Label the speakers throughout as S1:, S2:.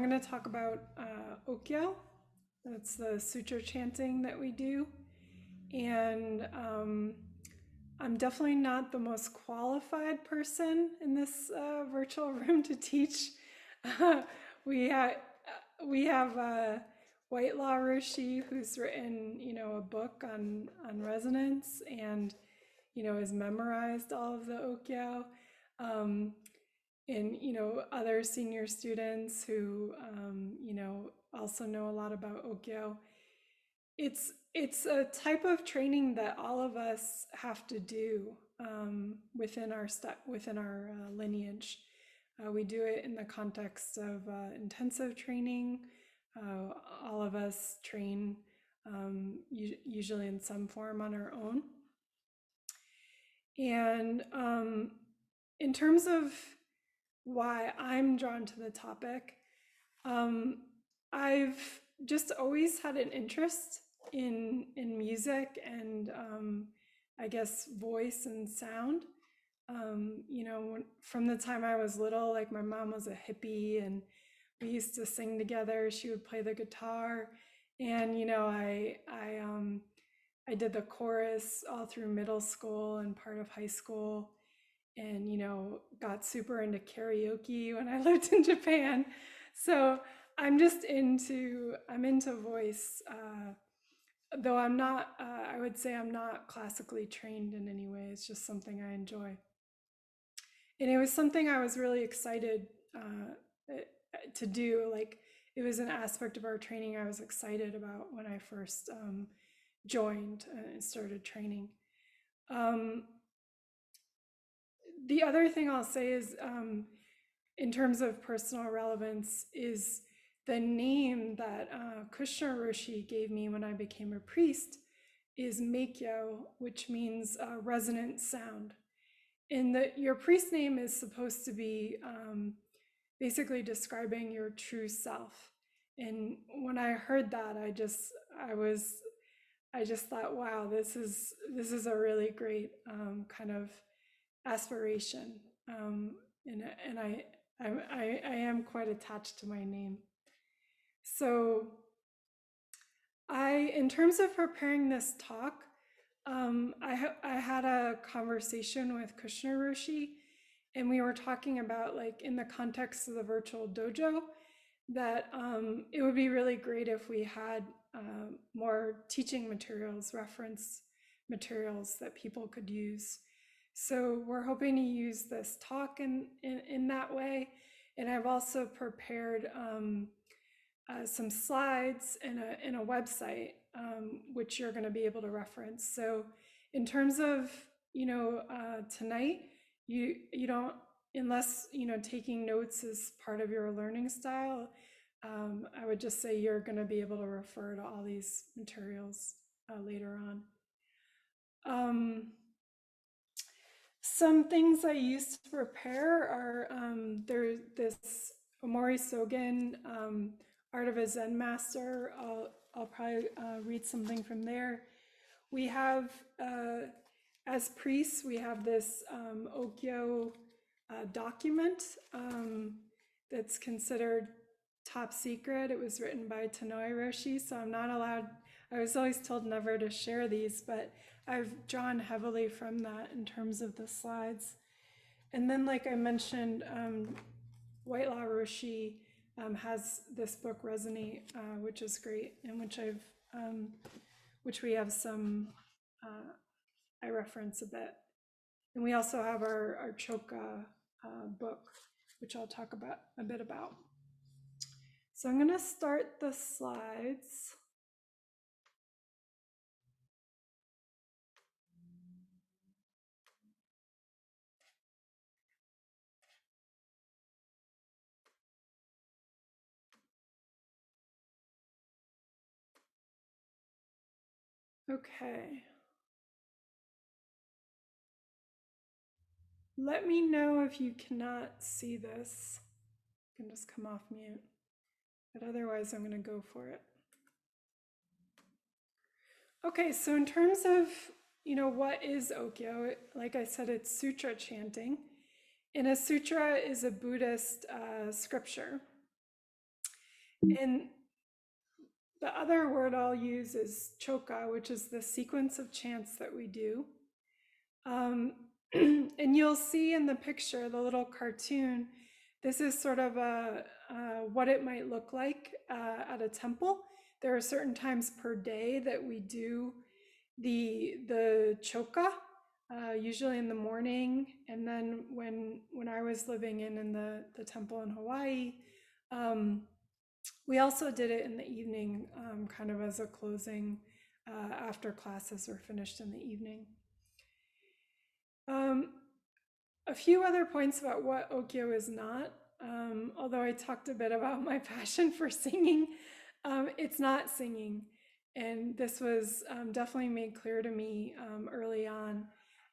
S1: I'm going to talk about Okyo. That's the sutra chanting that we do. And I'm definitely not the most qualified person in this virtual room to teach. we ha- we have White Law Roshi, who's written, a book on resonance, and has memorized all of the Okyo. And other senior students who also know a lot about Okyo. It's a type of training that all of us have to do within our lineage. We do it in the context of intensive training. All of us train usually in some form on our own. And in terms of why I'm drawn to the topic, I've just always had an interest in music and I guess voice and sound. From the time I was little, like my mom was a hippie and we used to sing together. She would play the guitar, and I did the chorus all through middle school and part of high school, and got super into karaoke when I lived in Japan. So I'm into voice, though I'm not. I would say I'm not classically trained in any way. It's just something I enjoy, and it was something I was really excited to do. Like, it was an aspect of our training I was excited about when I first joined and started training. The other thing I'll say is, in terms of personal relevance, is the name that Krishna Roshi gave me when I became a priest is Meikyo, which means resonant sound. And your priest name is supposed to be basically describing your true self. And when I heard that, I just thought, wow, this is a really great kind of aspiration, and I am quite attached to my name. So in terms of preparing this talk, I had a conversation with Krishna Roshi, and we were talking about, like, in the context of the virtual dojo, that it would be really great if we had more teaching materials, reference materials that people could use. So we're hoping to use this talk in that way. And I've also prepared some slides in a website, which you're going to be able to reference. So in terms of, tonight, you don't, unless, taking notes is part of your learning style, I would just say you're going to be able to refer to all these materials later on. Some things I used to prepare are there's this Omori Sogen, Art of a Zen Master. I'll probably read something from there. We have, as priests, we have this Okyo document that's considered top secret. It was written by Tanoi Roshi, so I'm not allowed. I was always told never to share these, but I've drawn heavily from that in terms of the slides. And then, like I mentioned, White Law Roshi has this book Resonate, which is great, and which we have some, I reference a bit. And we also have our Choka book, which I'll talk about a bit about. So I'm going to start the slides. Okay. Let me know if you cannot see this. You can just come off mute, but otherwise I'm going to go for it. Okay, so in terms of, what is Okyo? Like I said, it's sutra chanting. And a sutra is a Buddhist scripture. And the other word I'll use is choka, which is the sequence of chants that we do. Um, and you'll see in the picture, the little cartoon, this is sort of what it might look like at a temple. There are certain times per day that we do the choka, usually in the morning, and then when I was living in the temple in Hawaii, um, we also did it in the evening, kind of as a closing after classes were finished in the evening. Um, a few other points about what Okyo is not. Although I talked a bit about my passion for singing, it's not singing. And this was definitely made clear to me early on.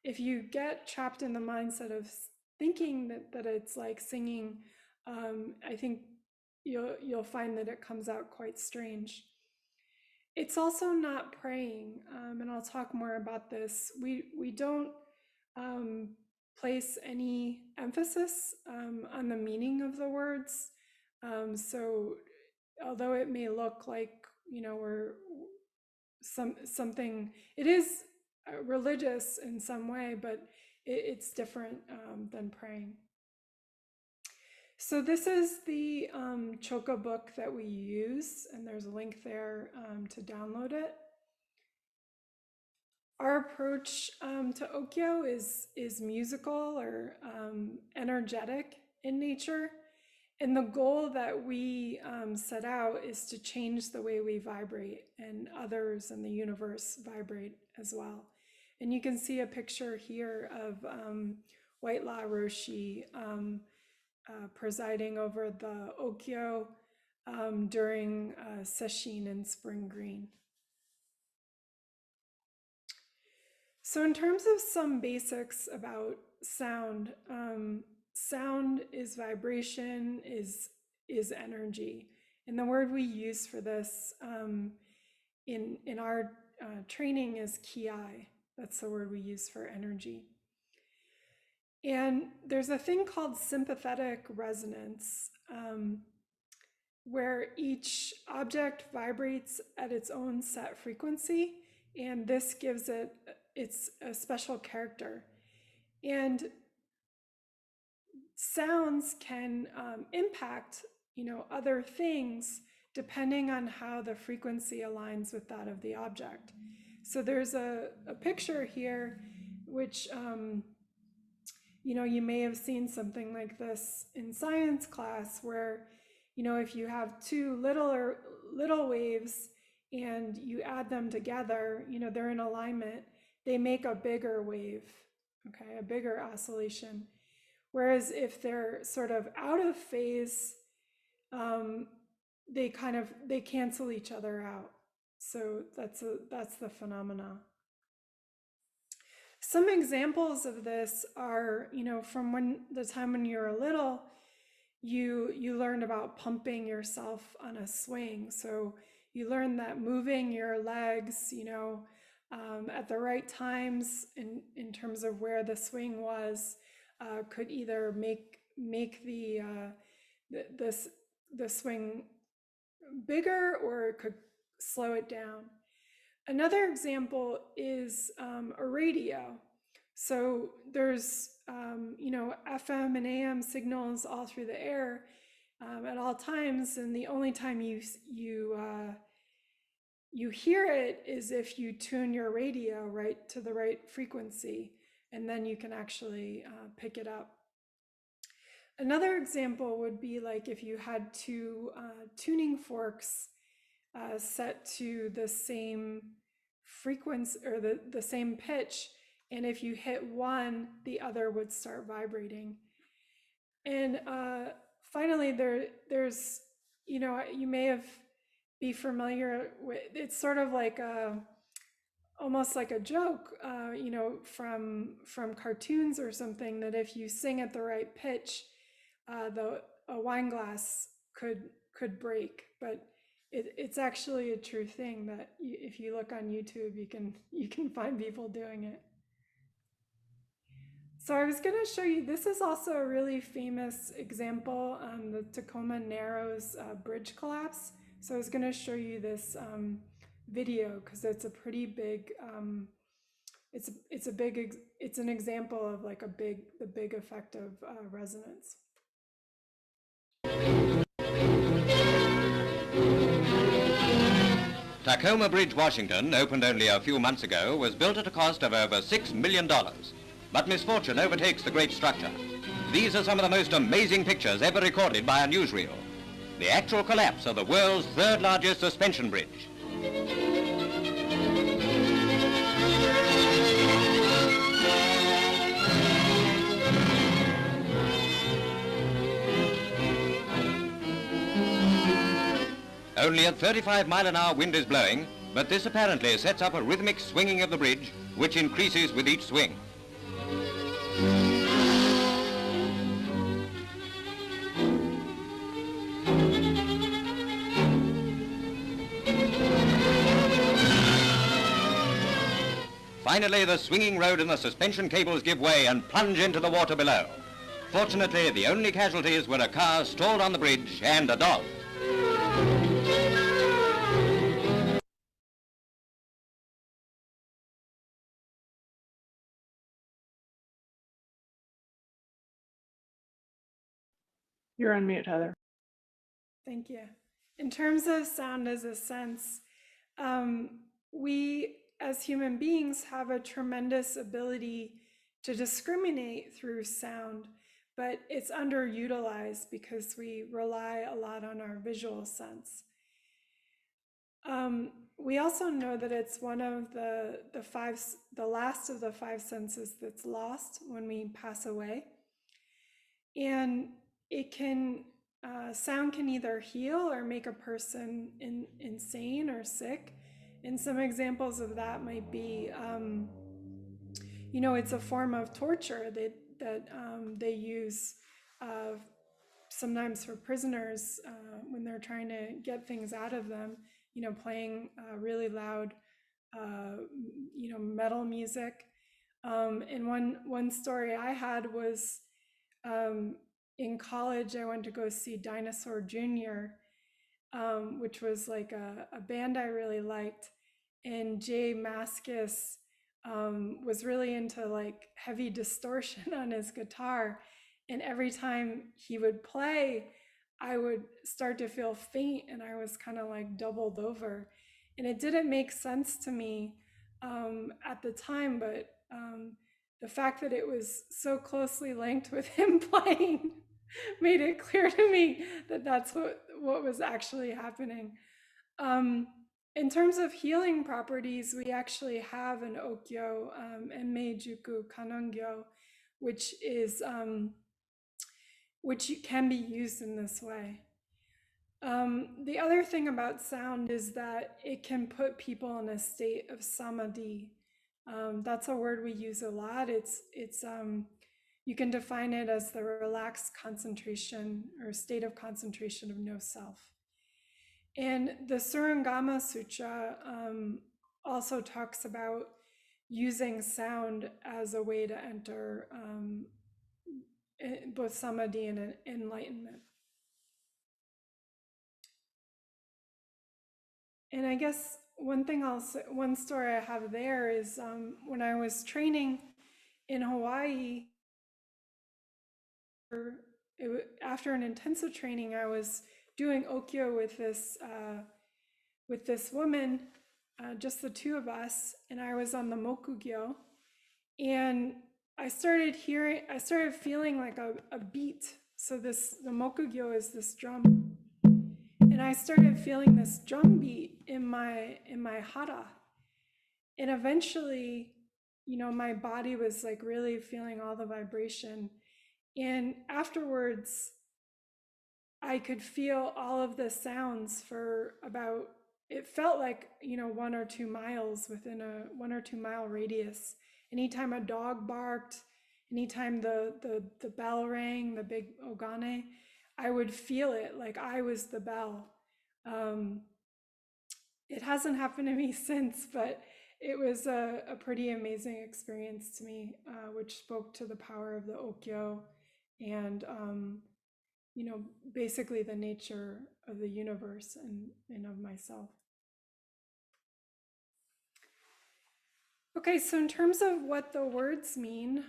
S1: If you get trapped in the mindset of thinking that it's like singing, I think you'll find that it comes out quite strange. It's also not praying, and I'll talk more about this. We don't um, place any emphasis on the meaning of the words. So although it may look like we're something, it is religious in some way, but it's different than praying. So this is the Choka book that we use, and there's a link there to download it. Our approach to Okyo is musical or energetic in nature, and the goal that we set out is to change the way we vibrate, and others in the universe vibrate as well. And you can see a picture here of White La Roshi presiding over the Okyo during Sesshin in Spring Green. So, in terms of some basics about sound, sound is vibration, is energy, and the word we use for this in our training is ki. That's the word we use for energy. And there's a thing called sympathetic resonance, where each object vibrates at its own set frequency, and this gives it its a special character. And sounds can impact, other things depending on how the frequency aligns with that of the object. So there's a picture here, which you may have seen something like this in science class, where if you have two little waves and you add them together, they're in alignment, they make a bigger wave, okay, a bigger oscillation. Whereas if they're sort of out of phase, um, they cancel each other out. So that's the phenomena. Some examples of this are, from the time when you were little, you learned about pumping yourself on a swing. So you learned that moving your legs, at the right times in terms of where the swing was, could either make the the swing bigger, or it could slow it down. Another example is a radio. So there's FM and AM signals all through the air at all times, and the only time you hear it is if you tune your radio right to the right frequency, and then you can actually pick it up. Another example would be like if you had two tuning forks set to the same frequency or the same pitch, and if you hit one, the other would start vibrating. And finally, there's you may have be familiar with, it's sort of like almost like a joke, from cartoons or something, that if you sing at the right pitch, the a wine glass could break. But it's actually a true thing that if you look on YouTube, you can find people doing it. So I was going to show you, this is also a really famous example, the Tacoma Narrows bridge collapse. So I was going to show you this video because it's a pretty big, it's an example of like the big effect of resonance.
S2: Tacoma Bridge, Washington, opened only a few months ago, was built at a cost of over $6 million. But misfortune overtakes the great structure. These are some of the most amazing pictures ever recorded by a newsreel. The actual collapse of the world's third largest suspension bridge. Only a 35-mile-an-hour wind is blowing, but this apparently sets up a rhythmic swinging of the bridge, which increases with each swing. Finally, the swinging road and the suspension cables give way and plunge into the water below. Fortunately, the only casualties were a car stalled on the bridge and a dog.
S3: You're on mute, Heather.
S1: Thank you. In terms of sound as a sense, we as human beings have a tremendous ability to discriminate through sound, but it's underutilized because we rely a lot on our visual sense. We also know that it's one of the last of the five senses that's lost when we pass away. And it can, sound can either heal or make a person insane or sick. And some examples of that might be, it's a form of torture that they use sometimes for prisoners when they're trying to get things out of them, playing really loud, metal music. And one story I had was in college, I went to go see Dinosaur Jr., which was like a band I really liked. And Jay Mascis was really into like heavy distortion on his guitar. And every time he would play, I would start to feel faint and I was kind of like doubled over. And it didn't make sense to me at the time, but the fact that it was so closely linked with him playing made it clear to me that that's what was actually happening. In terms of healing properties, we actually have an Okyo and Meijuku Kanongyo, which can be used in this way. The other thing about sound is that it can put people in a state of samadhi. That's a word we use a lot. It's you can define it as the relaxed concentration or state of concentration of no self. And the Surangama Sutra also talks about using sound as a way to enter both samadhi and enlightenment. And I guess one story I have there is when I was training in Hawaii, after an intensive training, I was doing Okyo with this woman, just the two of us, and I was on the Mokugyo, and I started feeling like a beat. So the Mokugyo is this drum, and I started feeling this drum beat in my hara, and eventually, my body was like really feeling all the vibration. And afterwards, I could feel all of the sounds for about, it felt like, 1 or 2 miles within a 1 or 2 mile radius. Anytime a dog barked, anytime the bell rang, the big ogane, I would feel it like I was the bell. It hasn't happened to me since, but it was a pretty amazing experience to me, which spoke to the power of the Okyo and, basically the nature of the universe and of myself. Okay, so in terms of what the words mean,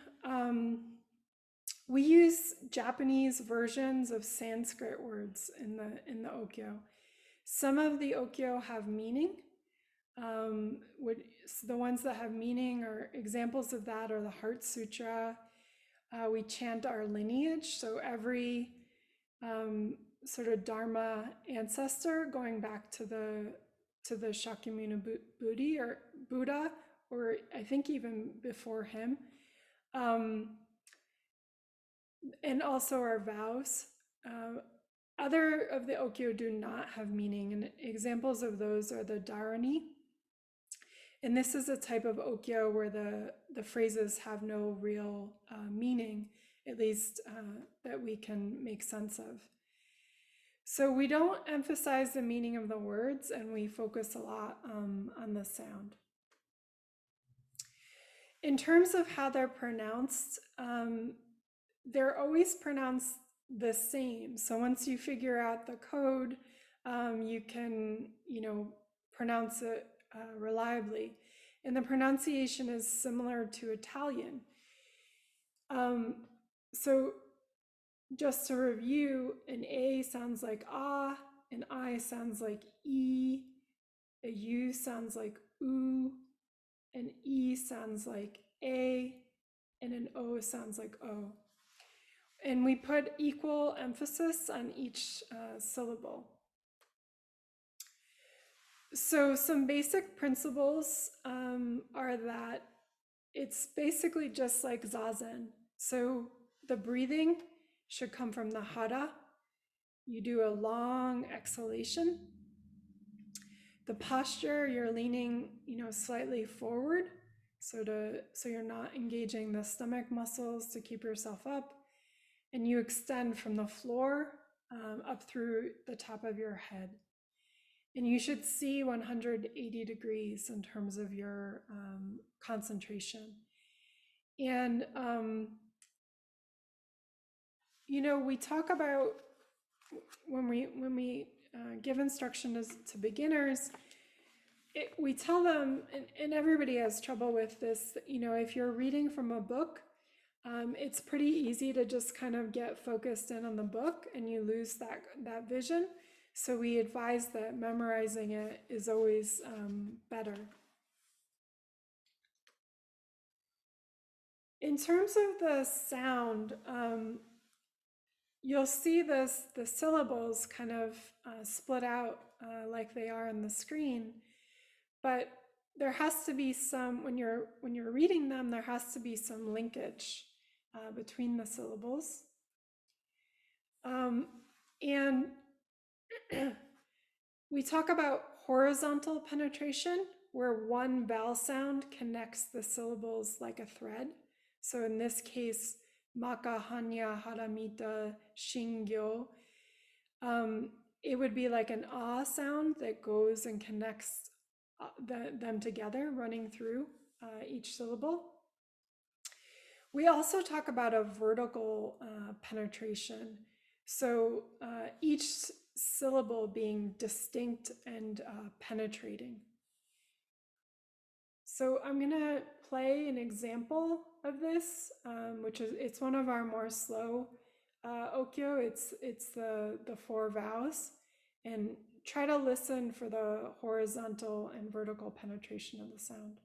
S1: we use Japanese versions of Sanskrit words in the Okyo. Some of the Okyo have meaning. The ones that have meaning are examples of that are the Heart Sutra. We chant our lineage, so every sort of Dharma ancestor going back to the Shakyamuni Buddha, or I think even before him. And also our vows. Other of the Okyo do not have meaning, and examples of those are the Dharani. And this is a type of Okyo where the phrases have no real meaning, at least that we can make sense of. So we don't emphasize the meaning of the words, and we focus a lot on the sound. In terms of how they're pronounced, they're always pronounced the same. So once you figure out the code, you can, pronounce it reliably. And the pronunciation is similar to Italian. So just to review, an A sounds like ah, an I sounds like E, a U sounds like oo, an E sounds like A, and an O sounds like O. And we put equal emphasis on each syllable. So some basic principles are that it's basically just like Zazen. So the breathing should come from the hara. You do a long exhalation. The posture, you're leaning, slightly forward, so you're not engaging the stomach muscles to keep yourself up. And you extend from the floor up through the top of your head. And you should see 180 degrees in terms of your concentration. And, we talk about when we give instruction to beginners, we tell them, and everybody has trouble with this, if you're reading from a book, it's pretty easy to just kind of get focused in on the book and you lose that vision. So we advise that memorizing it is always better. In terms of the sound, you'll see the syllables kind of split out like they are on the screen, but there has to be some, when you're reading them, there has to be some linkage between the syllables. And we talk about horizontal penetration, where one vowel sound connects the syllables like a thread. So in this case, maka, hanya, haramita, shingyo. It would be like an ah sound that goes and connects them together, running through each syllable. We also talk about a vertical penetration. So each syllable being distinct and penetrating. So I'm gonna play an example of this, it's one of our more slow Okyo. It's the 4 vowels, and try to listen for the horizontal and vertical penetration of the sound.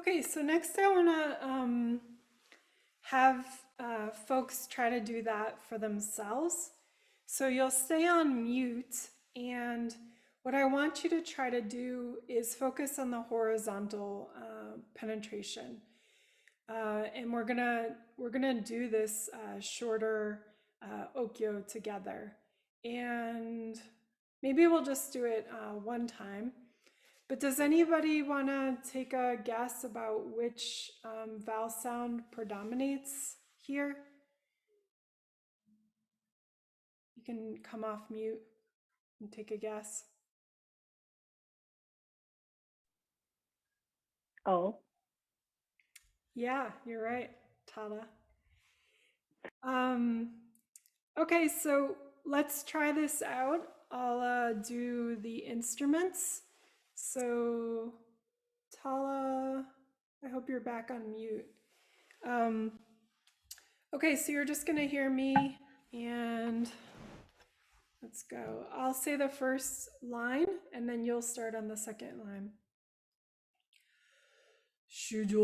S1: Okay, so next I want to have folks try to do that for themselves. So you'll stay on mute, and what I want you to try to do is focus on the horizontal penetration. And we're gonna do this shorter Okyo together, and maybe we'll just do it one time. But does anybody want to take a guess about which vowel sound predominates here? You can come off mute and take a guess.
S3: Oh,
S1: Yeah, you're right, Tala. Um, okay, so let's try this out. I'll do the instruments. So, Tala, I hope you're back on mute. Um, okay, so you're just gonna hear me and let's go. I'll say the first line and then you'll start on the second line. 主上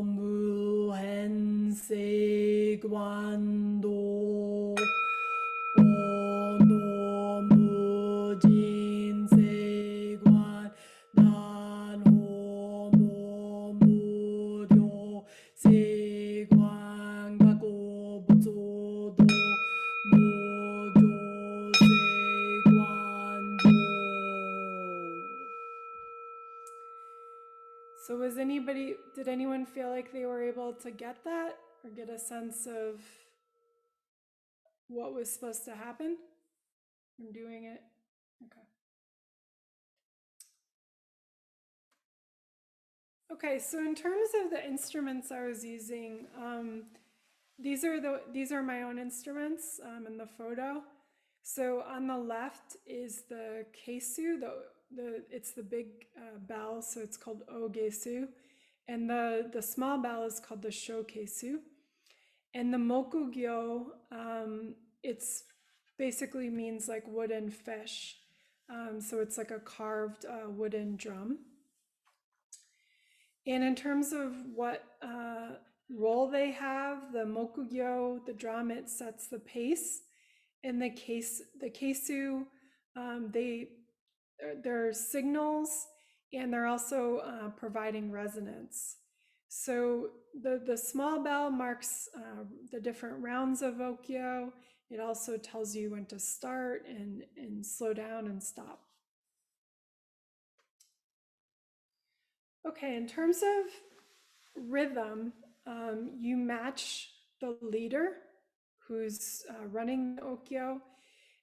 S1: 無変性觀道我の無人性觀南無の無量性観過去仏道無常性観道 So did anyone feel like they were able to get that or get a sense of what was supposed to happen from doing it? Okay. Okay, so in terms of the instruments I was using, these are my own instruments in the photo. So on the left is the keisu, it's the big bell, so it's called o gesu, and the small bell is called the sho keisu. And the mokugyo, it's basically means like wooden fish. So it's like a carved wooden drum. And in terms of what role they have, the mokugyo, the drum, it sets the pace. And the keisu, they're signals, and they're also providing resonance. So the small bell marks the different rounds of Okyo. It also tells you when to start and slow down and stop. Okay, in terms of rhythm, you match the leader who's running the Okyo,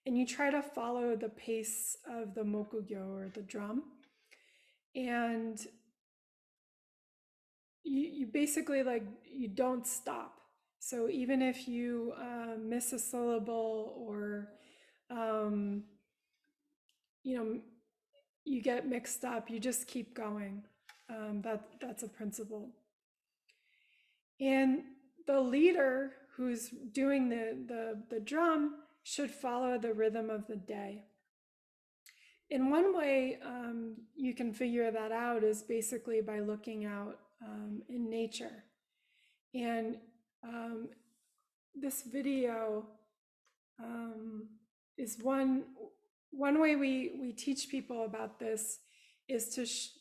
S1: and you try to follow the pace of the mokugyo or the drum. And you basically you don't stop. So even if you miss a syllable or you know you get mixed up, you just keep going. That's a principle. And the leader who's doing the drum should follow the rhythm of the day. In one way, you can figure that out is basically by looking out in nature. And this video is one way we teach people about this is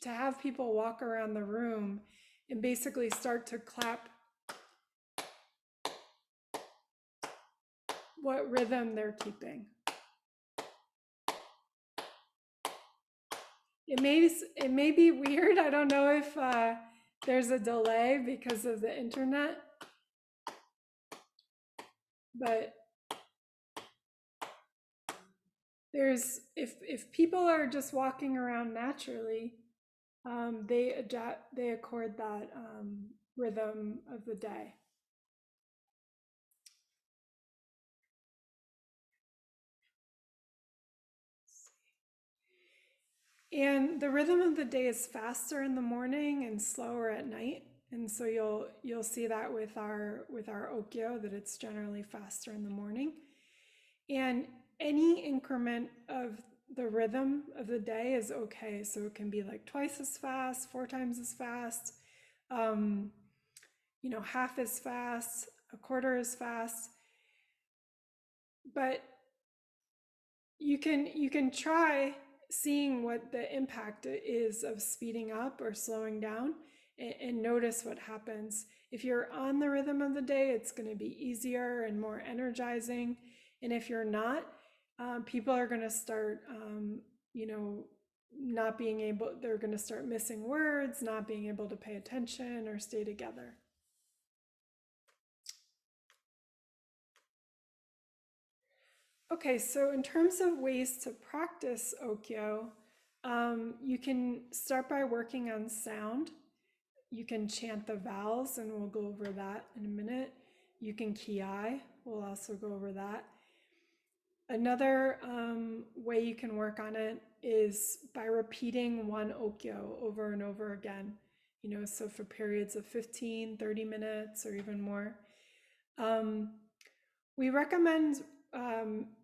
S1: to have people walk around the room and basically start to clap what rhythm they're keeping. It may be weird. I don't know if there's a delay because of the internet, but if people are just walking around naturally, they accord that rhythm of the day. And the rhythm of the day is faster in the morning and slower at night. And so you'll see that with our Okyo, that it's generally faster in the morning. And any increment of the rhythm of the day is okay. So it can be like twice as fast, 4 times as fast. um, half as fast, a quarter as fast. But you can try seeing what the impact is of speeding up or slowing down, and notice what happens. If you're on the rhythm of the day, it's going to be easier and more energizing. And if you're not, people are going to start, not being able, they're going to start missing words, not being able to pay attention or stay together. Okay, so in terms of ways to practice Okyo, you can start by working on sound. You can chant the vowels, and we'll go over that in a minute. You can ki, we'll also go over that. Another way you can work on it is by repeating one Okyo over and over again, so for periods of 15, 30 minutes or even more. We recommend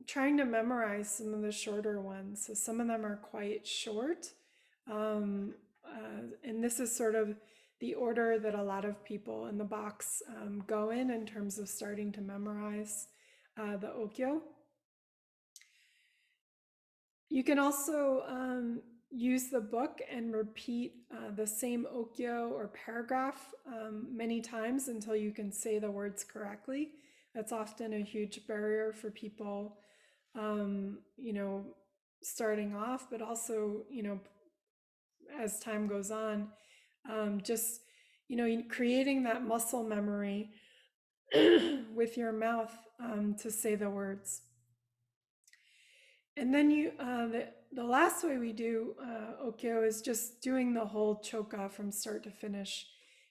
S1: trying to memorize some of the shorter ones. So some of them are quite short. And this is sort of the order that a lot of people in the box go in terms of starting to memorize the Okyo. You can also use the book and repeat the same Okyo or paragraph many times until you can say the words correctly. That's often a huge barrier for people, starting off, but also, as time goes on, just, creating that muscle memory with your mouth to say the words. And then the last way we do Okyo is just doing the whole choka from start to finish.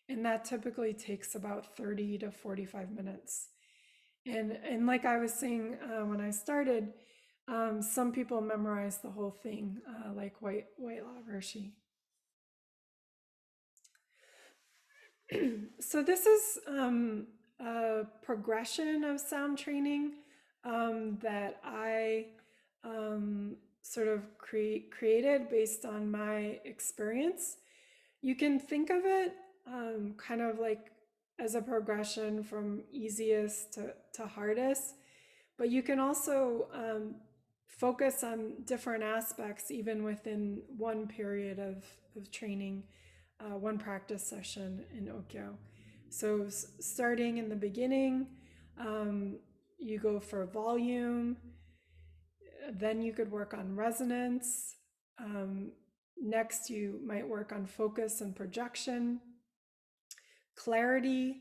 S1: And that typically takes about 30 to 45 minutes. And like I was saying when I started, some people memorize the whole thing, like White Law Roshi. So this is a progression of sound training that I sort of created based on my experience. You can think of it kind of like as a progression from easiest to hardest, but you can also focus on different aspects even within one period of training, one practice session in Okyo. So starting in the beginning, you go for volume, then you could work on resonance. Next, you might work on focus and projection, clarity.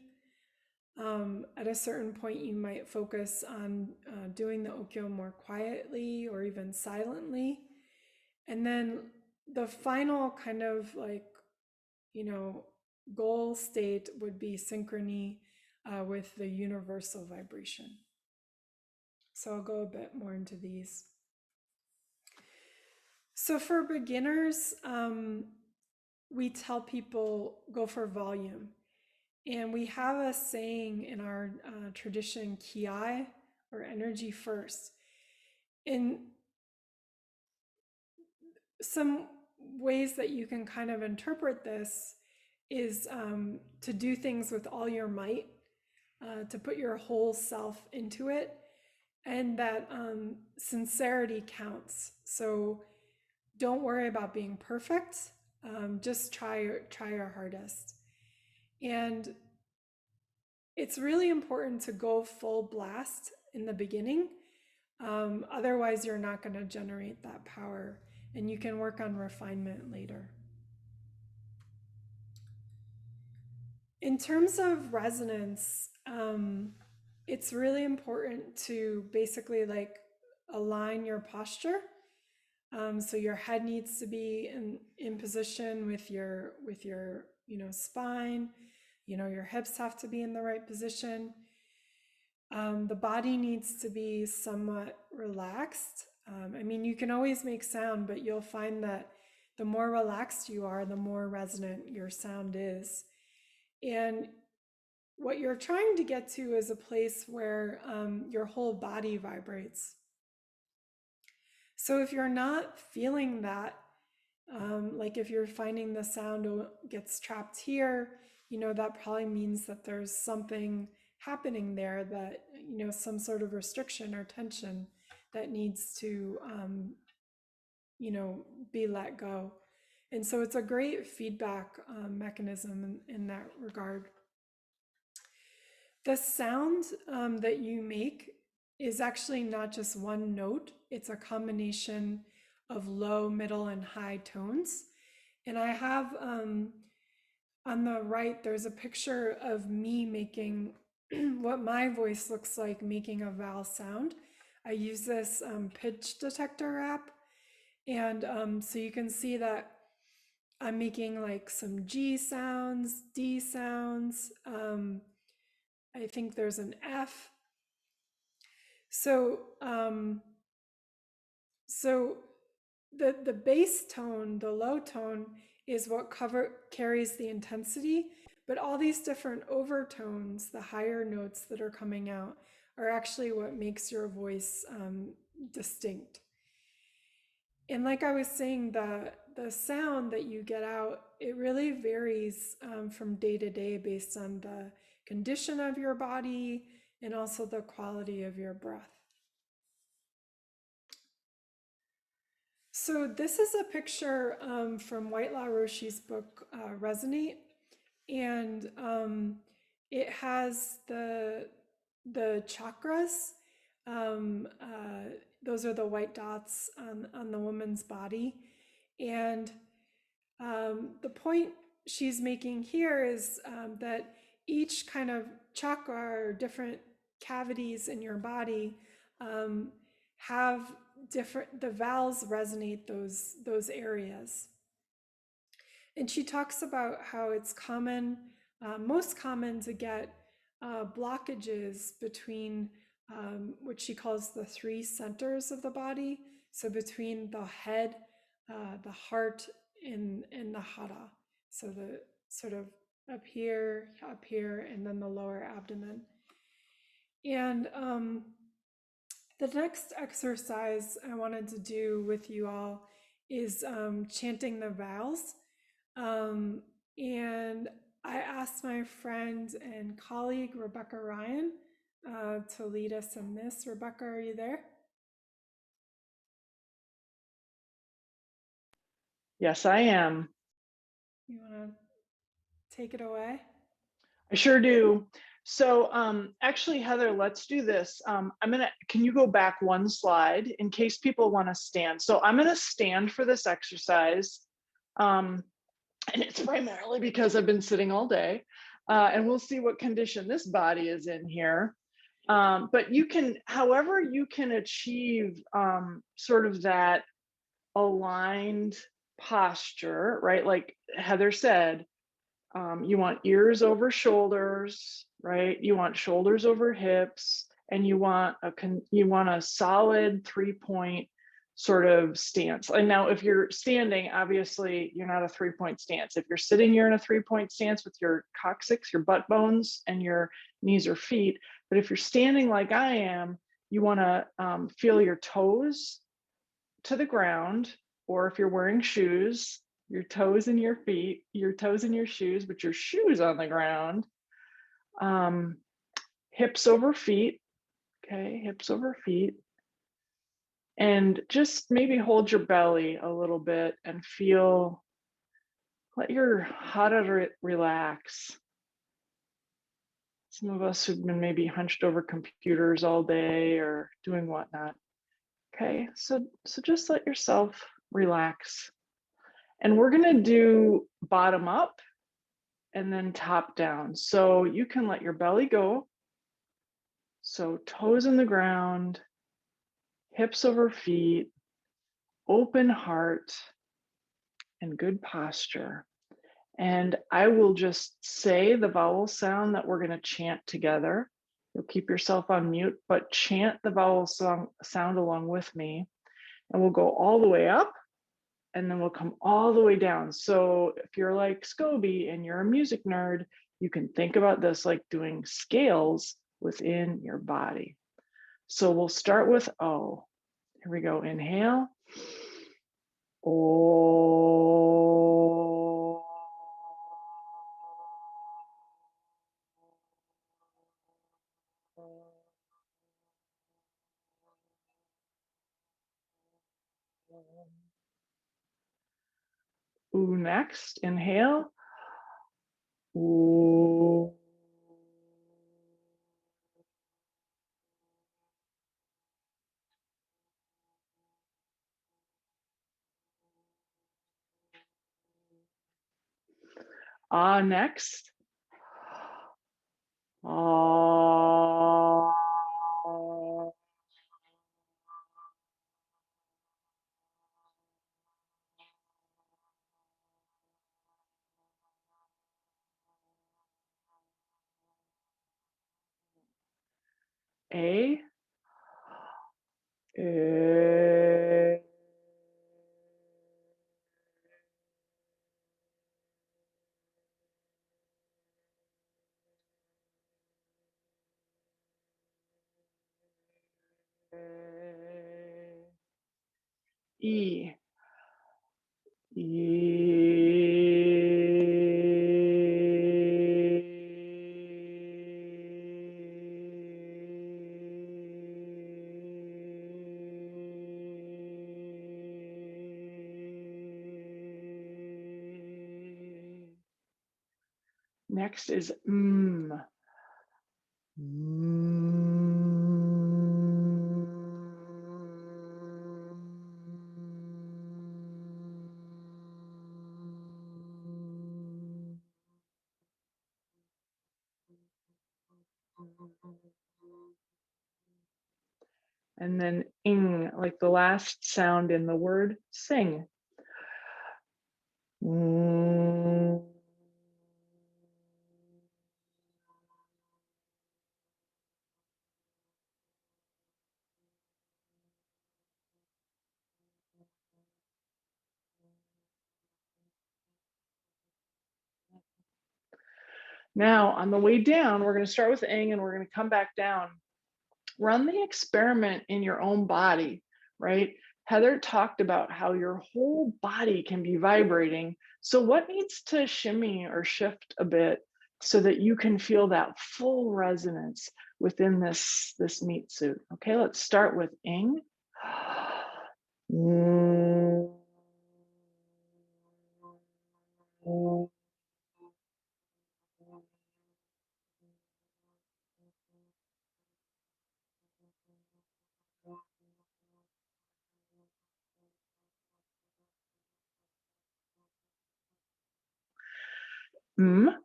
S1: At a certain point, you might focus on doing the Okyo more quietly or even silently. And then the final kind of goal state would be synchrony with the universal vibration. So I'll go a bit more into these. So for beginners, we tell people go for volume. And we have a saying in our tradition, ki, or energy first. In some ways that you can kind of interpret this is to do things with all your might, to put your whole self into it, and that sincerity counts. So don't worry about being perfect. Just try your hardest. And it's really important to go full blast in the beginning. Otherwise, you're not going to generate that power, and you can work on refinement later. In terms of resonance, it's really important to basically align your posture. So your head needs to be in position with your spine. Your hips have to be in the right position. The body needs to be somewhat relaxed. You can always make sound, but you'll find that the more relaxed you are, the more resonant your sound is. And what you're trying to get to is a place where your whole body vibrates. So if you're not feeling that, like if you're finding the sound gets trapped here, that probably means that there's something happening there that, some sort of restriction or tension that needs to, be let go. And so it's a great feedback mechanism in that regard. The sound that you make is actually not just one note, it's a combination of low, middle, and high tones. And I have on the right, there's a picture of me making what my voice looks like making a vowel sound. I use this pitch detector app. And so you can see that I'm making like some G sounds, D sounds. I think there's an F. So, so the bass tone, the low tone, is what carries the intensity, but all these different overtones, the higher notes that are coming out, are actually what makes your voice distinct. And like I was saying, the sound that you get out, it really varies from day to day based on the condition of your body and also the quality of your breath. So this is a picture from Whitelaw Roshi's book, Resonate. And it has the chakras. Those are the white dots on the woman's body. And the point she's making here is that each kind of chakra or different cavities in your body have different, the vowels resonate those areas. And she talks about how it's common, most common to get blockages between what she calls the three centers of the body. So between the head, the heart, and the hara. So the sort of up here, and then the lower abdomen. And the next exercise I wanted to do with you all is chanting the vowels. And I asked my friend and colleague, Rebecca Ryan, to lead us in this. Rebecca, are you there?
S3: Yes, I am.
S1: You want to take it away?
S3: I sure do. So actually, Heather, let's do this. Can you go back one slide in case people want to stand? So I'm gonna stand for this exercise. And it's primarily because I've been sitting all day. And we'll see what condition this body is in here. But you can, however you can achieve sort of that aligned posture, right? Like Heather said, you want ears over shoulders, right? You want shoulders over hips, and you want a solid 3-point sort of stance. And now, if you're standing, obviously you're not a 3-point stance. If you're sitting, you're in a 3-point stance with your coccyx, your butt bones, and your knees or feet. But if you're standing like I am, you want to feel your toes to the ground, or if you're wearing shoes, your toes in your feet, your toes in your shoes, but your shoes on the ground. Hips over feet, okay, hips over feet. And just maybe hold your belly a little bit and let your hara relax. Some of us who've been maybe hunched over computers all day or doing whatnot. Okay, so just let yourself relax. And we're gonna do bottom up and then top down. So you can let your belly go. So toes in the ground, hips over feet, open heart, and good posture. And I will just say the vowel sound that we're gonna chant together. You'll keep yourself on mute, but chant the vowel sound along with me. And we'll go all the way up, and then we'll come all the way down. So if you're like Scobie and you're a music nerd, you can think about this like doing scales within your body. So we'll start with O. Here we go. Inhale. O. Ooh, next, inhale. Ooh. Ah, next. Ah. A. Eh. E. Next is mm. And then ing, like the last sound in the word sing. Now, on the way down, we're going to start with ing and we're going to come back down. Run the experiment in your own body, right? Heather talked about how your whole body can be vibrating. So what needs to shimmy or shift a bit so that you can feel that full resonance within this meat suit? Okay, let's start with ing. Mm. Mm.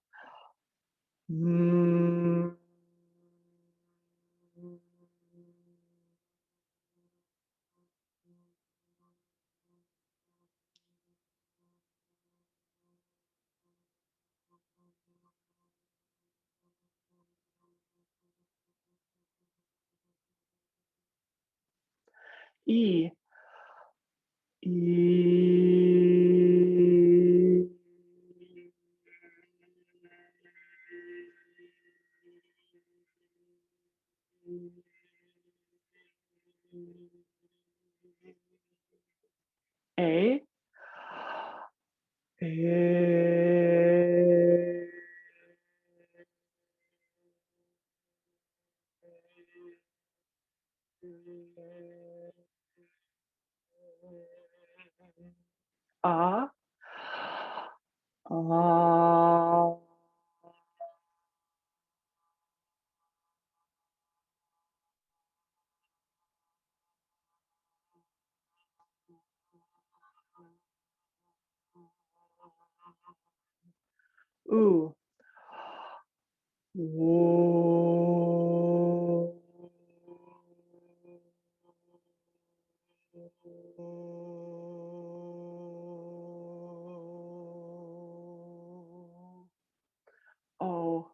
S3: E. E. A. A. Ah. Ah. Ooh. Whoa. Oh.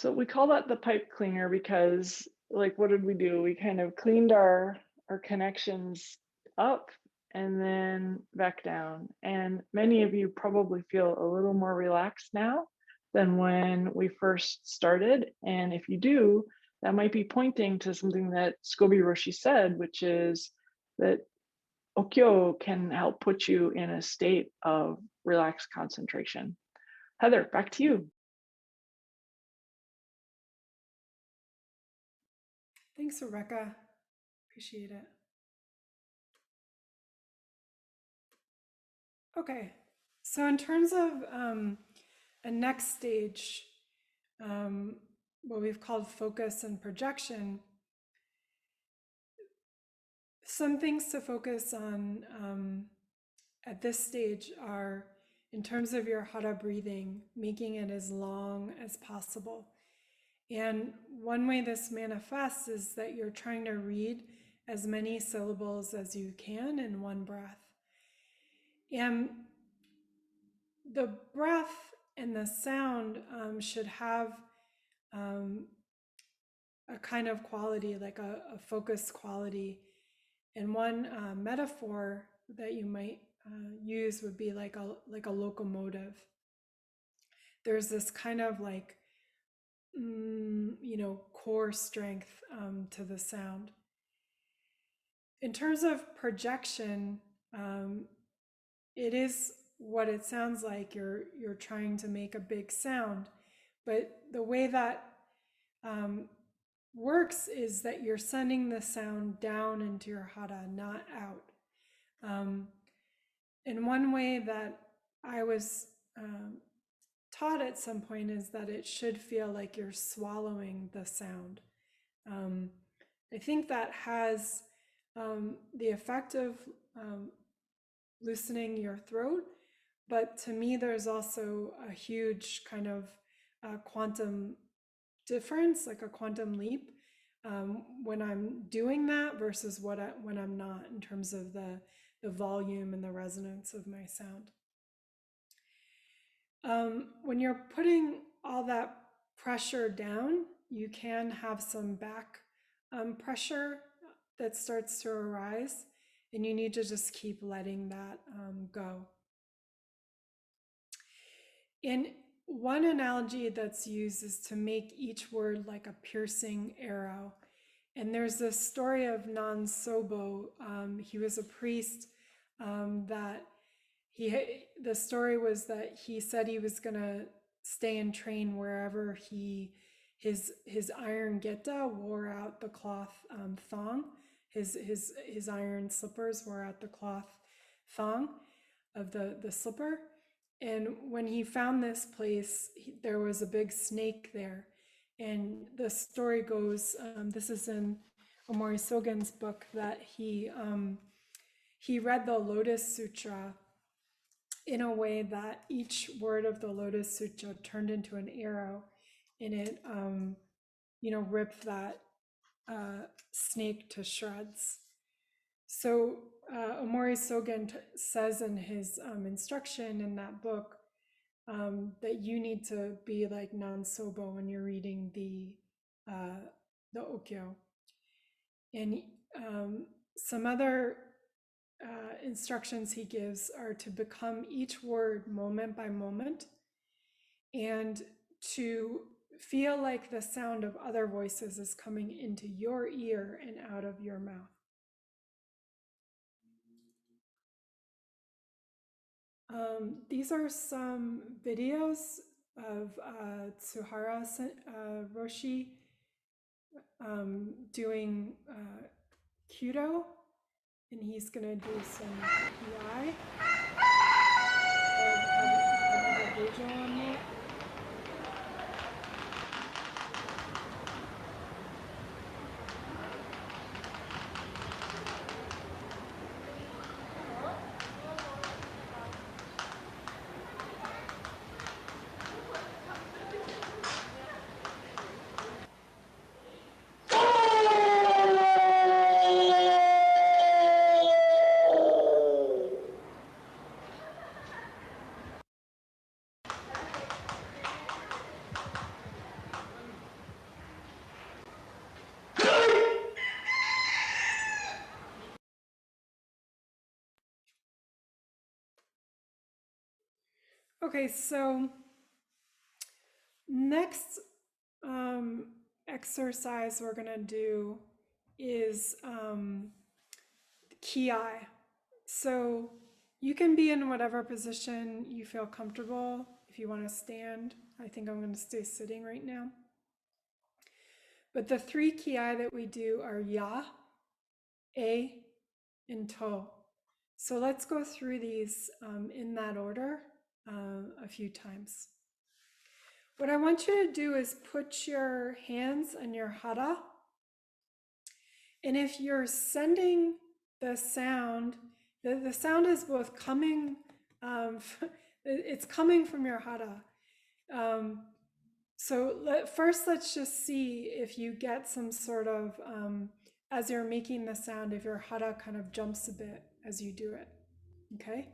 S3: So we call that the pipe cleaner because, like, what did we do? We kind of cleaned our connections up and then back down. And many of you probably feel a little more relaxed now than when we first started. And if you do, that might be pointing to something that Scobie Roshi said, which is that Okyo can help put you in a state of relaxed concentration. Heather, back to you.
S1: Thanks, Rebecca. Appreciate it. Okay, so in terms of a next stage, what we've called focus and projection, some things to focus on at this stage are, in terms of your hara breathing, making it as long as possible. And one way this manifests is that you're trying to read as many syllables as you can in one breath. And the breath and the sound should have a kind of quality, like a focused quality. And one metaphor that you might use would be like a locomotive. There's this kind of like, core strength to the sound. In terms of projection, it is what it sounds like. You're trying to make a big sound, but the way that works is that you're sending the sound down into your hara, not out. And one way that I was taught at some point is that it should feel like you're swallowing the sound. I think that has the effect of loosening your throat, but to me, there's also a huge kind of quantum difference, like a quantum leap, when I'm doing that versus when I'm not, in terms of the volume and the resonance of my sound. When you're putting all that pressure down, you can have some back pressure that starts to arise, and you need to just keep letting that go. And one analogy that's used is to make each word like a piercing arrow. And there's this story of Nansobo. He was a priest that the story was that he said he was gonna stay and train wherever his iron geta wore out the cloth thong. His iron slippers wore out the cloth thong of the slipper. And when he found this place, there was a big snake there. And the story goes, this is in Omori Sogen's book, that he read the Lotus Sutra in a way that each word of the Lotus Sutra turned into an arrow, and it, ripped that snake to shreds. So Omori Sogen says in his instruction in that book that you need to be like Nansobo when you're reading the Okyo. And some other instructions he gives are to become each word moment by moment, and to feel like the sound of other voices is coming into your ear and out of your mouth. These are some videos of Tsuhara Roshi doing Kyudo, and he's gonna do some PI. On that. Okay, so next exercise we're gonna do is ki. So you can be in whatever position you feel comfortable. If you want to stand, I think I'm going to stay sitting right now. But the three ki that we do are ya, a, and to. So let's go through these in that order a few times. What I want you to do is put your hands on your hara. And if you're sending the sound, the sound is both coming, it's coming from your hara. So first, let's just see if you get some sort of, as you're making the sound, if your hara kind of jumps a bit as you do it. Okay?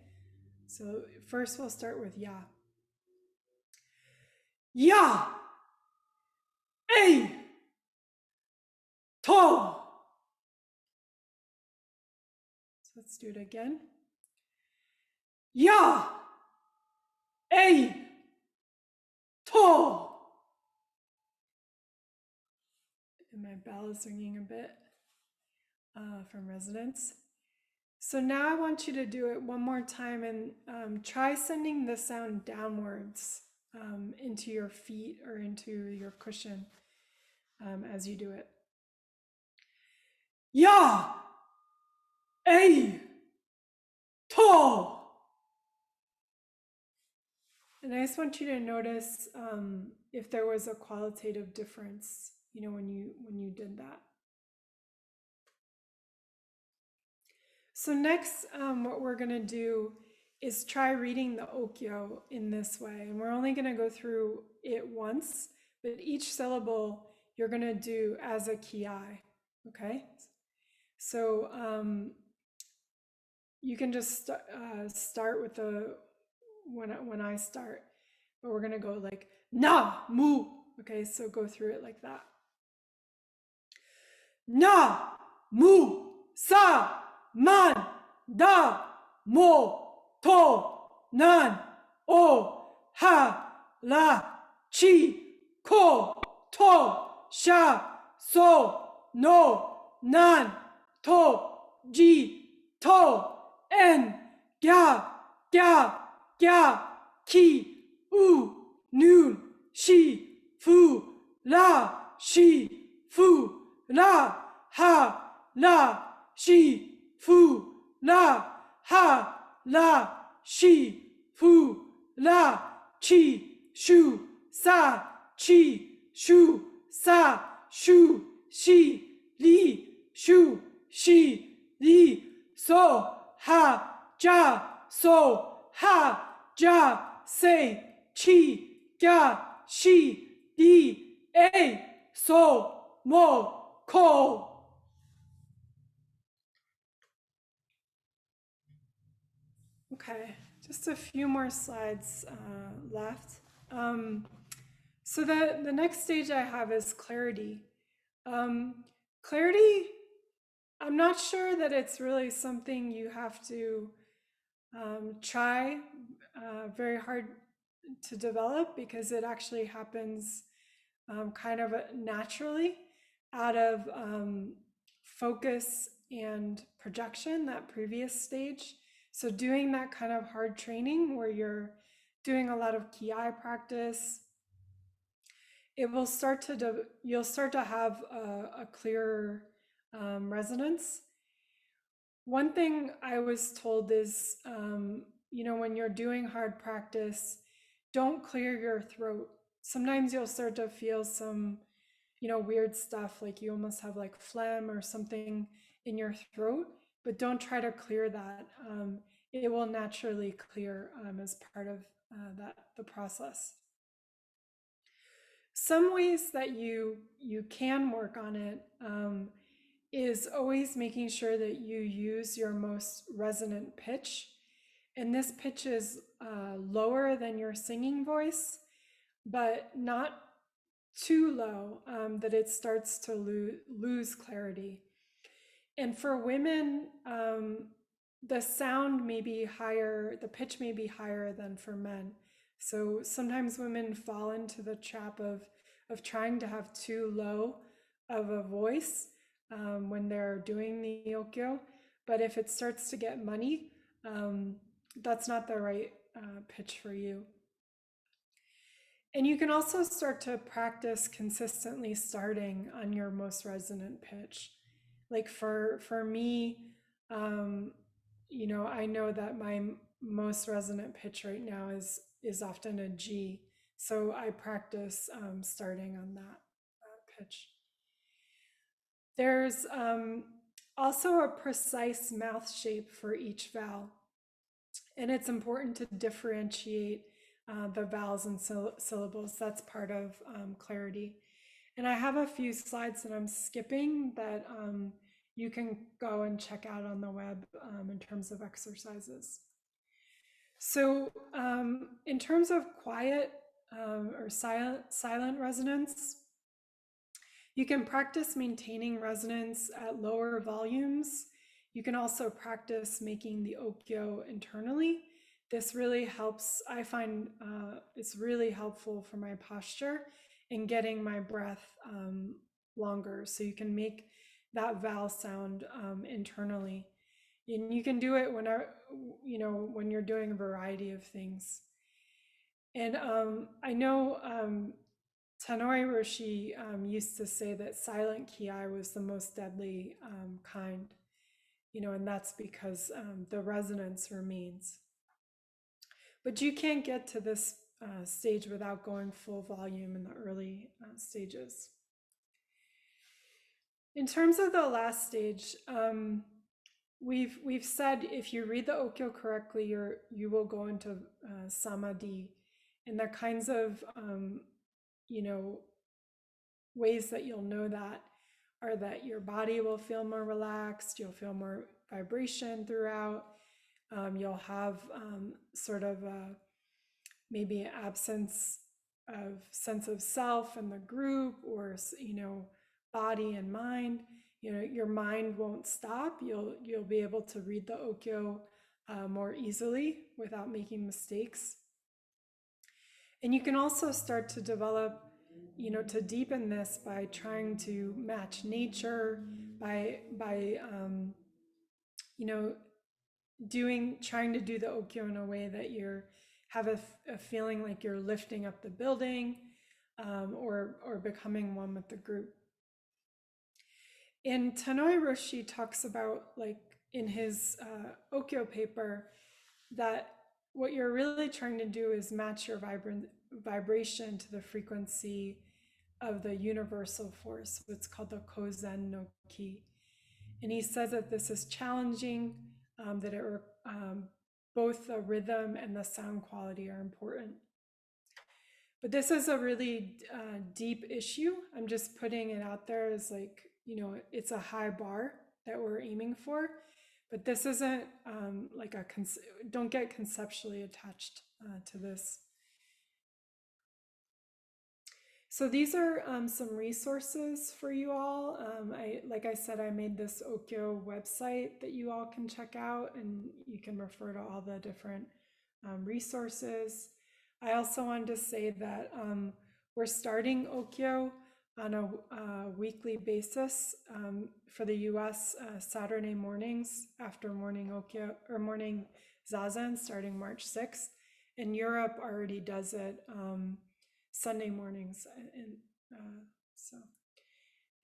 S1: So first, we'll start with ya. Ya! A! To! So let's do it again. Ya! A! To! And my bell is ringing a bit from resonance. So now I want you to do it one more time and try sending the sound downwards into your feet or into your cushion as you do it. Ya! A! To! And I just want you to notice if there was a qualitative difference, when you did that. So next, what we're gonna do is try reading the Okyo in this way. And we're only gonna go through it once, but each syllable you're gonna do as a ki, okay? So you can just start with when I start, but we're gonna go like na, mu, okay? So go through it like that. Na, mu, sa, man, da, mo, to, nan, o, ha, la, chi, ko, to, sha, so, no, nan, to, ji, to, en, ga, ki, noon, shi, fu, la, ha, la, shi, fu, la, ha, la, shi, fu, la, chi, shu, sa, chi, shu, sa, shu, shi, li, shu, shi, li, so, ha, ja, so, ha, ja, say, chi, ga, shi, di, a, so, mo, ko. Okay, just a few more slides left. So the next stage I have is clarity. Clarity, I'm not sure that it's really something you have to try very hard to develop, because it actually happens kind of naturally out of focus and projection, that previous stage. So doing that kind of hard training where you're doing a lot of ki practice, it will you'll start to have a clearer resonance. One thing I was told is, when you're doing hard practice, don't clear your throat. Sometimes you'll start to feel some, weird stuff, like you almost have like phlegm or something in your throat, but don't try to clear that. It will naturally clear as part of the process. Some ways that you can work on it is always making sure that you use your most resonant pitch. And this pitch is lower than your singing voice, but not too low that it starts to lose clarity. And for women, the sound may be higher, the pitch may be higher than for men. So sometimes women fall into the trap of trying to have too low of a voice when they're doing the Okyo. But if it starts to get money, that's not the right pitch for you. And you can also start to practice consistently starting on your most resonant pitch. Like for me, um, I know that my most resonant pitch right now is often a G. So I practice starting on that pitch. There's also a precise mouth shape for each vowel. And it's important to differentiate the vowels and syllables. That's part of clarity. And I have a few slides that I'm skipping that you can go and check out on the web in terms of exercises. So in terms of quiet or silent resonance, you can practice maintaining resonance at lower volumes. You can also practice making the Okyo internally. This really helps. I find it's really helpful for my posture and getting my breath longer. So you can make that vowel sound internally. And you can do it whenever, when you're doing a variety of things. And I know Tanoi Roshi used to say that silent ki was the most deadly kind, and that's because the resonance remains. But you can't get to this stage without going full volume in the early stages. In terms of the last stage, we've said if you read the Okyo correctly, you will go into samadhi, and the kinds of ways that you'll know that are that your body will feel more relaxed, you'll feel more vibration throughout, you'll have sort of maybe an absence of sense of self in the group, or body and mind. Your mind won't stop. You'll be able to read the Okyo more easily without making mistakes. And you can also start to develop, to deepen this by trying to match nature, by trying to do the Okyo in a way that you have a feeling like you're lifting up the building, or becoming one with the group. And Tanoi Roshi talks about, like in his Okyo paper, that what you're really trying to do is match your vibration to the frequency of the universal force, what's called the Kozen no Ki. And he says that this is challenging, that both the rhythm and the sound quality are important. But this is a really deep issue. I'm just putting it out there as it's a high bar that we're aiming for. But this isn't don't get conceptually attached to this. So these are some resources for you all. Like I said, I made this Okyo website that you all can check out, and you can refer to all the different resources. I also wanted to say that we're starting Okyo on a weekly basis for the US Saturday mornings after morning Okyo or morning Zazen starting March 6th. And Europe already does it Sunday mornings.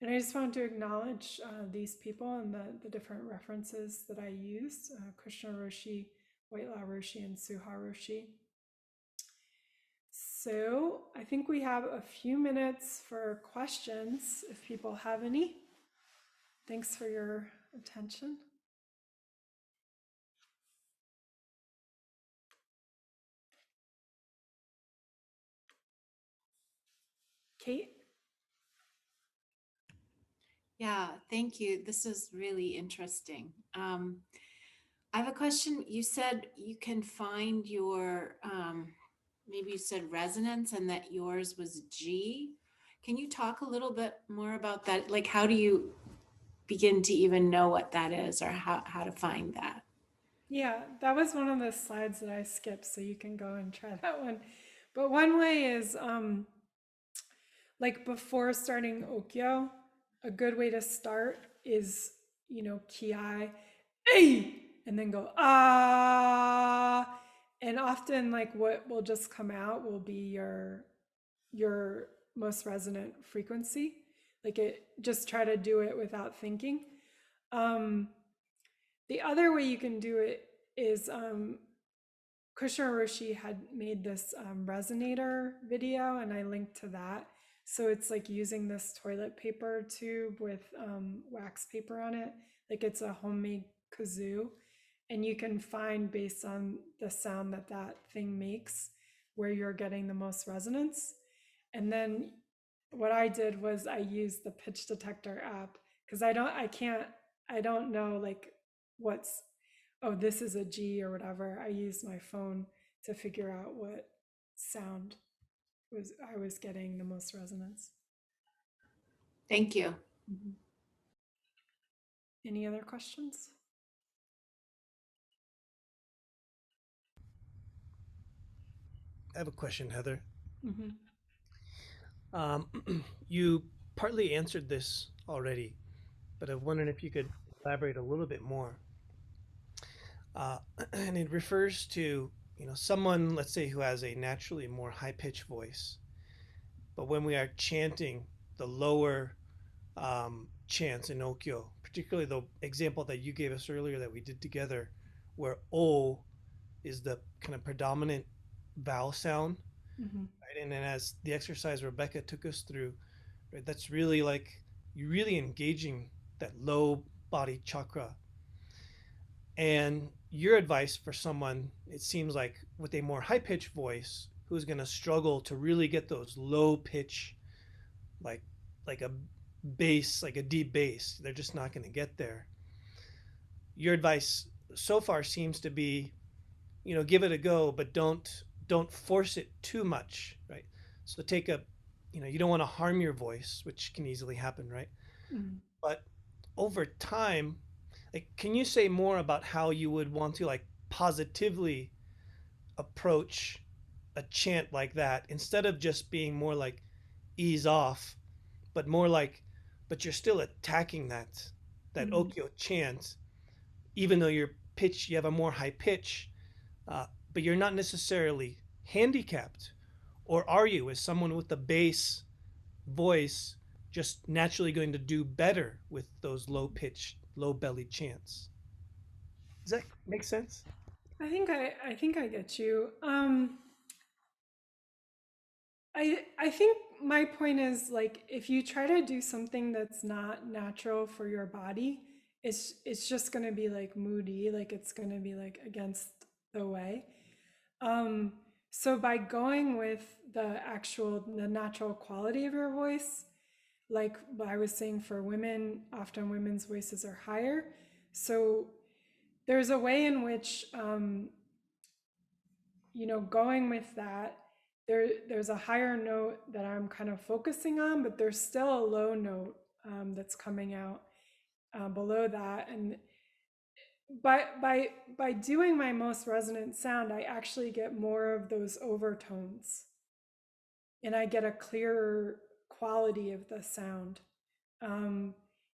S1: And I just wanted to acknowledge these people and the different references that I used, Krishna Roshi, Waitla Roshi, and Suha Roshi. So I think we have a few minutes for questions if people have any. Thanks for your attention. Kate?
S4: Yeah, thank you. This is really interesting. I have a question. You said you can find your, maybe you said resonance and that yours was G. Can you talk a little bit more about that? Like, how do you begin to even know what that is, or how to find that?
S1: Yeah, that was one of the slides that I skipped, so you can go and try that one. But one way is like before starting Okyo, a good way to start is, ki, hey, and then go ah. And often like what will just come out will be your most resonant frequency. Like it, just try to do it without thinking. Um, the other way you can do it is Kushner Roshi had made this resonator video, and I linked to that. So it's like using this toilet paper tube with wax paper on it. Like it's a homemade kazoo. And you can find based on the sound that that thing makes where you're getting the most resonance. And then what I did was I used the pitch detector app because I don't know like what's, oh, this is a G or whatever. I used my phone to figure out what sound I was getting the most resonance.
S4: Thank you.
S1: Mhm. Any other questions?
S5: I have a question, Heather.
S1: Mm-hmm.
S5: Um, you partly answered this already, but I'm wondering if you could elaborate a little bit more. Uh, and it refers to, someone, let's say, who has a naturally more high-pitched voice, but when we are chanting the lower chants in Okyo, particularly the example that you gave us earlier that we did together, where O is the kind of predominant vowel sound,
S1: Mm-hmm.
S5: right? And then as the exercise Rebecca took us through, right, that's really like you're really engaging that low body chakra. And your advice for someone, it seems like with a more high pitched voice, who's going to struggle to really get those low pitch, like like a bass, like a deep bass, they're just not going to get there. Your advice so far seems to be, give it a go, but don't force it too much, right? So take a, you don't want to harm your voice, which can easily happen, right?
S1: Mm-hmm.
S5: But over time, like, can you say more about how you would want to like positively approach a chant like that instead of just being more like ease off, but more like, but you're still attacking that
S1: Mm-hmm.
S5: Okyo chant, even though you have a more high pitch, uh, but you're not necessarily handicapped, or are you, as someone with the bass voice, just naturally going to do better with those low pitch, low belly chants? Does that make sense?
S1: I think I get you. I think my point is like if you try to do something that's not natural for your body, it's just gonna be like moody, like it's gonna be like against the way. Um, so by going with the natural quality of your voice, like I was saying for women, often women's voices are higher. So there's a way in which going with that, there's a higher note that I'm kind of focusing on, but there's still a low note that's coming out below that. And by doing my most resonant sound, I actually get more of those overtones, and I get a clearer quality of the sound. Um,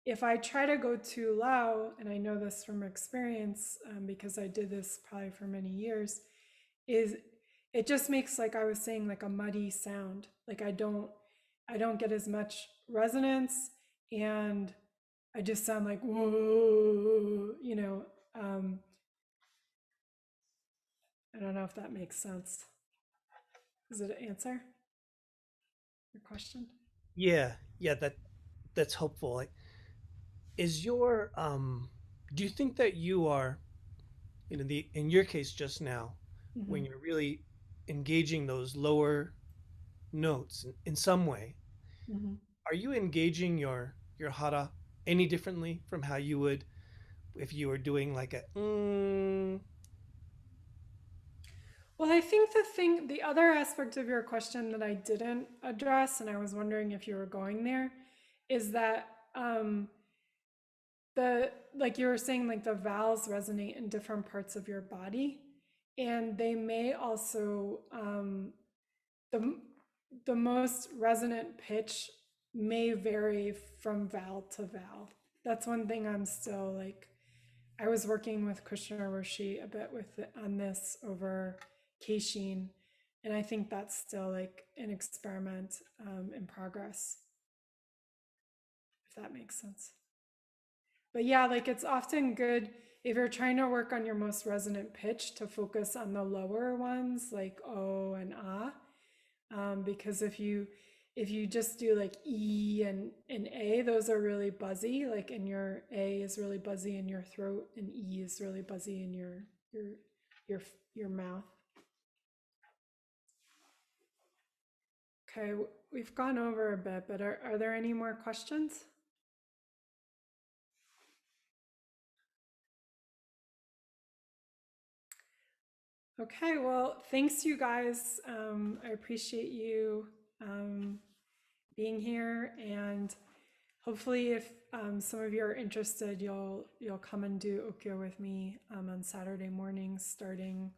S1: if I try to go too low, and I know this from experience because I did this probably for many years, is it just makes, like I was saying, like a muddy sound. Like I don't get as much resonance, and I just sound like whoa, I don't know if that makes sense. Does it answer your question?
S5: Yeah, that's helpful. Like, is your do you think that you are, the in your case just now,
S1: Mm-hmm.
S5: when you're really engaging those lower notes in some way,
S1: Mm-hmm.
S5: are you engaging your hara any differently from how you would if you were doing like a
S1: Well, I think the other aspect of your question that I didn't address, and I was wondering if you were going there, is that the like you were saying, like the vowels resonate in different parts of your body, and they may also the the most resonant pitch may vary from vowel to vowel. That's one thing I'm still like. I was working with Krishna Roshi a bit on this over Keishin, and I think that's still like an experiment in progress, if that makes sense. But yeah, like it's often good if you're trying to work on your most resonant pitch to focus on the lower ones like O and Ah. Because if you just do like E and A, those are really buzzy. Like in your A is really buzzy in your throat, and E is really buzzy in your your mouth. Okay, we've gone over a bit, but are there any more questions? Okay, well, thanks you guys. I appreciate you being here, and hopefully, if some of you are interested, you'll come and do Okyo with me on Saturday mornings starting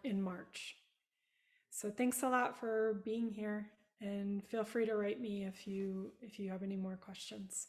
S1: in March. So thanks a lot for being here, and feel free to write me if you have any more questions.